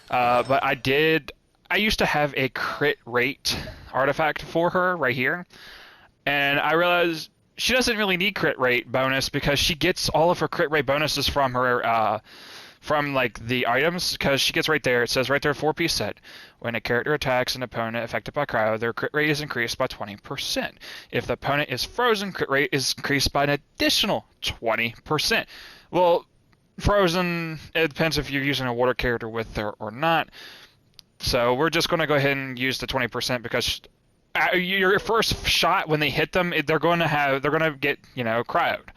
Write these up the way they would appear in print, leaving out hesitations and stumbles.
But I used to have a crit rate artifact for her right here, and I realized she doesn't really need crit rate bonus because she gets all of her crit rate bonuses from her from like the items, because she gets right there. It says right there, 4-piece set. When a character attacks an opponent affected by cryo, their crit rate is increased by 20%. If the opponent is frozen, crit rate is increased by an additional 20%. Well, frozen, it depends if you're using a water character with her or not. So we're just going to go ahead and use the 20% because your first shot, when they hit them, they're going to get, cryoed.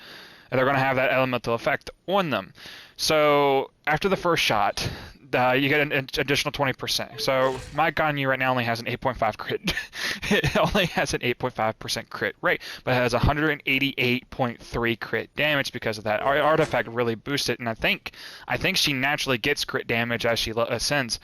And they're going to have that elemental effect on them. So after the first shot, you get an additional 20%. So my Ganyu right now only has an 8.5 crit. It only has an 8.5% crit rate, but it has 188.3 crit damage because of that. Our artifact really boosts it, and I think she naturally gets crit damage as she ascends.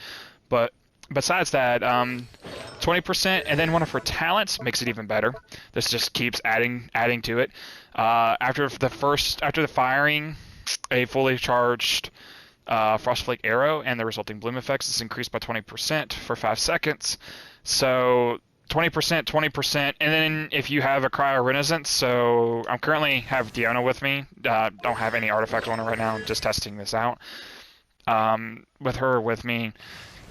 But besides that, 20%, and then one of her talents makes it even better. This just keeps adding to it. After the firing, a fully charged Frostflake arrow and the resulting bloom effects is increased by 20% for 5 seconds. So 20%, 20%, and then if you have a Cryo Renaissance, so I'm currently have Diona with me. Don't have any artifacts on her right now. I'm just testing this out. With her with me,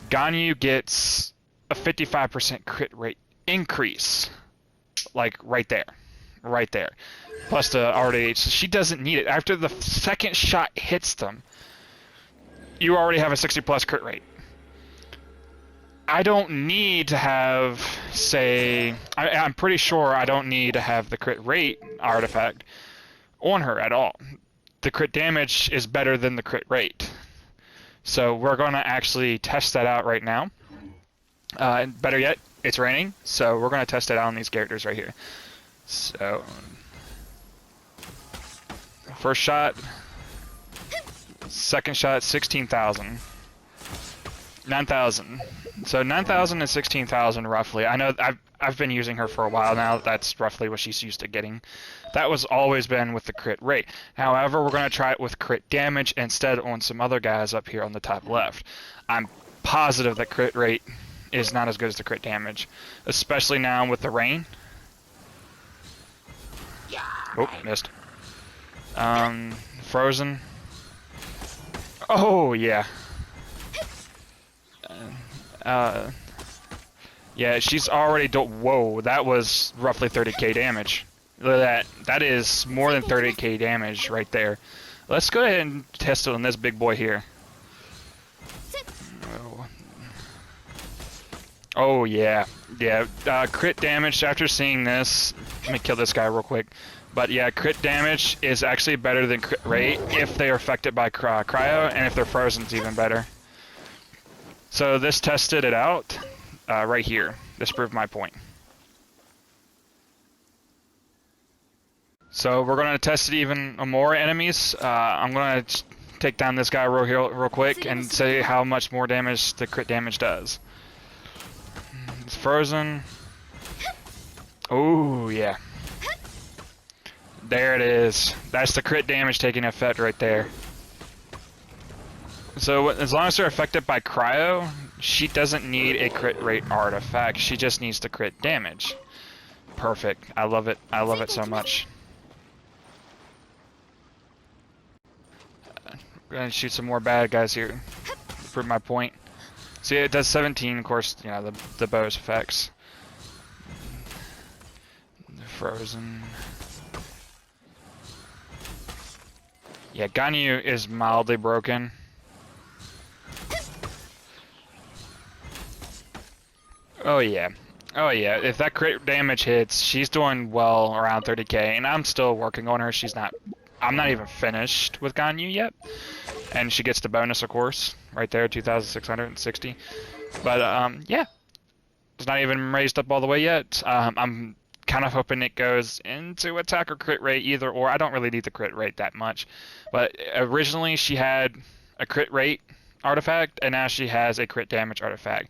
Ganyu gets a 55% crit rate increase, like right there. Plus the RDH, so she doesn't need it. After the second shot hits them, you already have a 60 plus crit rate. I don't need to have, say, I'm pretty sure I don't need to have the crit rate artifact on her at all. The crit damage is better than the crit rate. So we're going to actually test that out right now. And better yet, it's raining, so we're going to test it out on these characters right here. So, first shot, second shot, 16,000. 9,000. So 9,000 and 16,000 roughly. I know I've been using her for a while now. That's roughly what she's used to getting. That was always been with the crit rate. However, we're going to try it with crit damage instead on some other guys up here on the top left. I'm positive that crit rate is not as good as the crit damage, especially now with the rain. Oh, missed. Frozen. Oh, yeah. Yeah, she's already whoa, that was roughly 30k damage. Look at that. That is more than 30k damage right there. Let's go ahead and test it on this big boy here. Oh, yeah. Yeah, crit damage after seeing this. Let me kill this guy real quick. But yeah, crit damage is actually better than crit rate if they are affected by cryo, and if they're frozen, it's even better. So this tested it out right here. This proved my point. So we're going to test it even on more enemies. I'm going to take down this guy real quick and say how much more damage the crit damage does. It's frozen. Oh, yeah. There it is. That's the crit damage taking effect right there. So as long as they're affected by cryo, she doesn't need a crit rate artifact. She just needs the crit damage. Perfect. I love it. I love it so much. We're gonna shoot some more bad guys here. Prove my point. See, it does 17, of course, you know, the bonus effects. Frozen. Yeah, Ganyu is mildly broken. Oh yeah. Oh yeah, if that crit damage hits, she's doing well around 30k, and I'm still working on her. I'm not even finished with Ganyu yet. And she gets the bonus, of course, right there, 2,660. But, yeah. It's not even raised up all the way yet. I'm kind of hoping it goes into attack or crit rate, either or. I don't really need the crit rate that much. But originally she had a crit rate artifact, and now she has a crit damage artifact.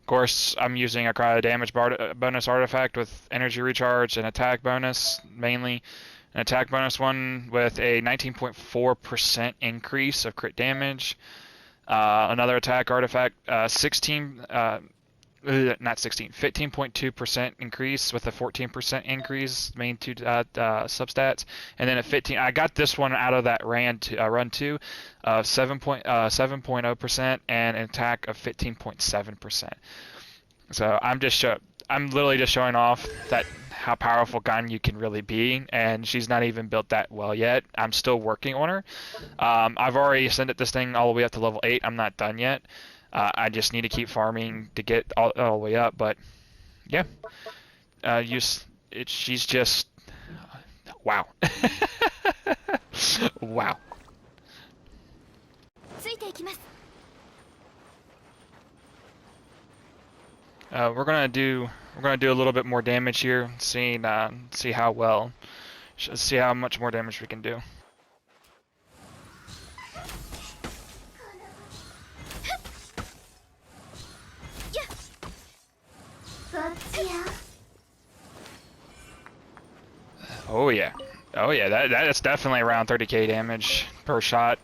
Of course, I'm using a cryo damage bonus artifact with energy recharge and attack bonus, mainly. An attack bonus one with a 19.4% increase of crit damage. Another attack artifact, 16, not 16, 15.2% increase with a 14% increase, main two substats, and then a 15. I got this one out of that run 2, 7.0% and an attack of 15.7%. So I'm literally just showing off that how powerful Ganyu can really be, and she's not even built that well yet. I'm still working on her. I've already ascended this thing all the way up to level 8. I'm not done yet. I just need to keep farming to get all the way up, but yeah. She's just wow. Wow. We're gonna do a little bit more damage here, see how much more damage we can do. Oh yeah, that's definitely around 30k damage per shot.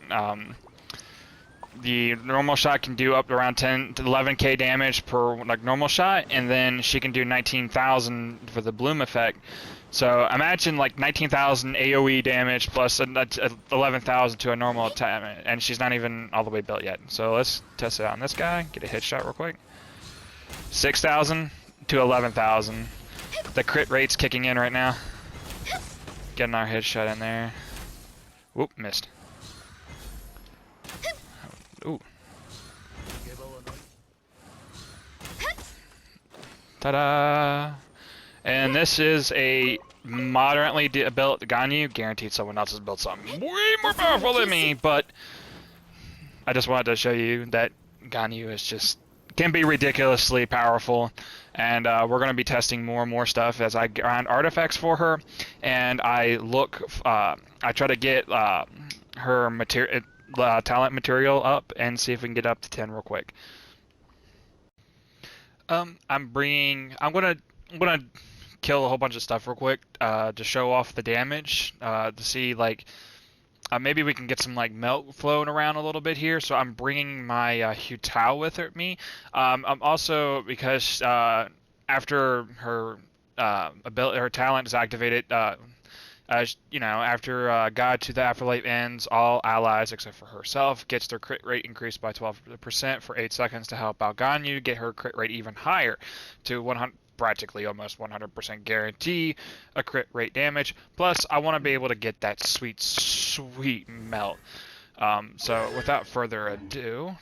The normal shot can do up to around 10 to 11k damage per like normal shot, and then she can do 19,000 for the bloom effect. So imagine like 19,000 AOE damage plus 11,000 to a normal attack, and she's not even all the way built yet. So let's test it out on this guy. Get a hit shot real quick. 6,000 to 11,000. The crit rate's kicking in right now. Getting our headshot in there. Whoop, missed. Ooh. Ta-da! And this is a moderately built Ganyu. Guaranteed someone else has built something way more powerful than me, but I just wanted to show you that Ganyu is just can be ridiculously powerful, and we're going to be testing more and more stuff as I grind artifacts for her, and I try to get her talent material up and see if we can get up to 10 real quick. I'm gonna kill a whole bunch of stuff real quick to show off the damage, to see like maybe we can get some like melt flowing around a little bit here. So I'm bringing my Hu Tao with me. I'm also, because after her her talent is activated, after God to the Afterlife ends, all allies except for herself gets their crit rate increased by 12% for 8 seconds to help out Ganyu get her crit rate even higher to 100. Practically almost 100% guarantee a crit rate damage. Plus, I want to be able to get that sweet melt. So without further ado,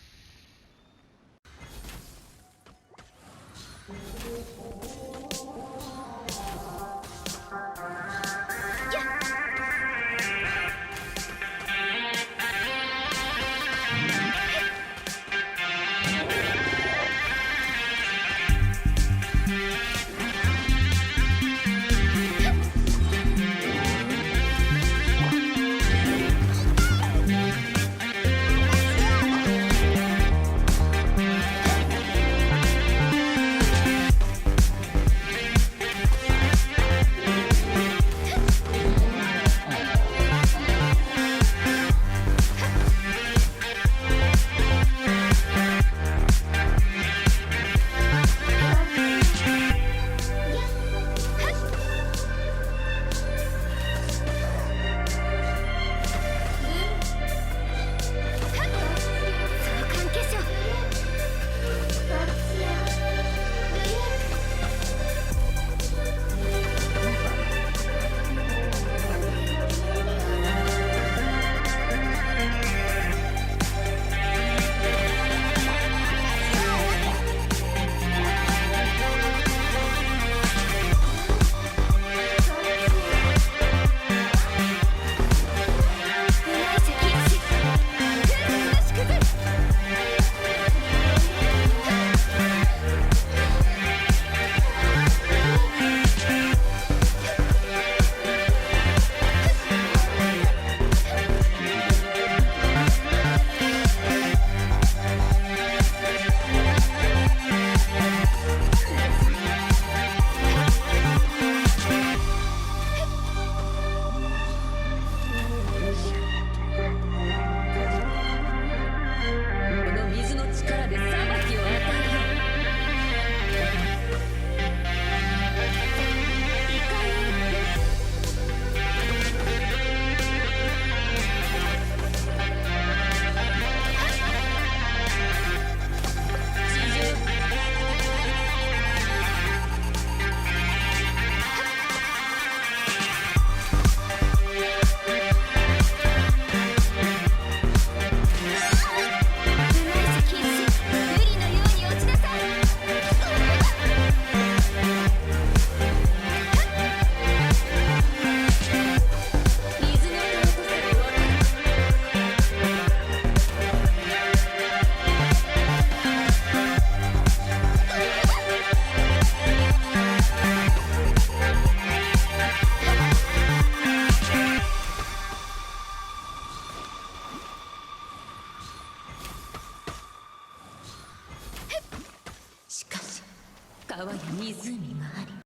川や湖があり